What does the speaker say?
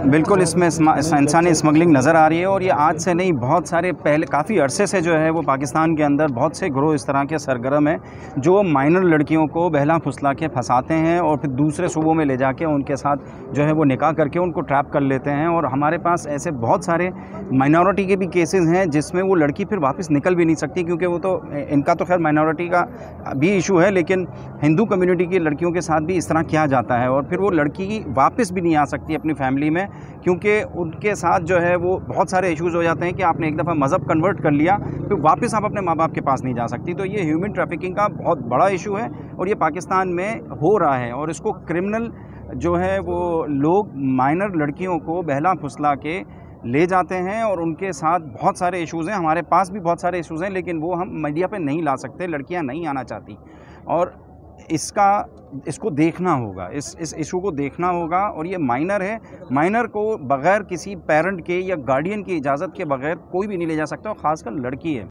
बिल्कुल इसमें इंसानी स्मगलिंग नज़र आ रही है और ये आज से नहीं, बहुत सारे पहले काफ़ी अरसे से जो है वो पाकिस्तान के अंदर बहुत से गिरोह इस तरह के सरगर्म हैं जो माइनर लड़कियों को बहला फुसला के फंसाते हैं और फिर दूसरे सूबों में ले जाके उनके साथ जो है वो निकाह करके उनको ट्रैप कर लेते हैं। और हमारे पास ऐसे बहुत सारे माइनॉरिटी के भी केसेस हैं जिसमें वो लड़की फिर वापस निकल भी नहीं सकती, क्योंकि वो तो इनका तो खैर माइनॉरिटी का भी इशू है, लेकिन हिंदू कम्युनिटी की लड़कियों के साथ भी इस तरह किया जाता है और फिर वो लड़की वापस भी नहीं आ सकती अपनी फैमिली में, क्योंकि उनके साथ जो है वो बहुत सारे इश्यूज़ हो जाते हैं कि आपने एक दफ़ा मज़हब कन्वर्ट कर लिया फिर वापस आप अपने माँ बाप के पास नहीं जा सकती। तो ये ह्यूमन ट्रैफिकिंग का बहुत बड़ा इशू है और ये पाकिस्तान में हो रहा है और इसको क्रिमिनल जो है वो लोग माइनर लड़कियों को बहला फुसला के ले जाते हैं और उनके साथ बहुत सारे इश्यूज़ हैं। हमारे पास भी बहुत सारे इश्यूज़ हैं, लेकिन वो हम मीडिया पे नहीं ला सकते, लड़कियां नहीं आना चाहती और इसको देखना होगा, इस इशू को देखना होगा। और ये माइनर है, माइनर को बग़ैर किसी पेरेंट के या गार्डियन की इजाज़त के बग़ैर कोई भी नहीं ले जा सकता और ख़ासकर लड़की है।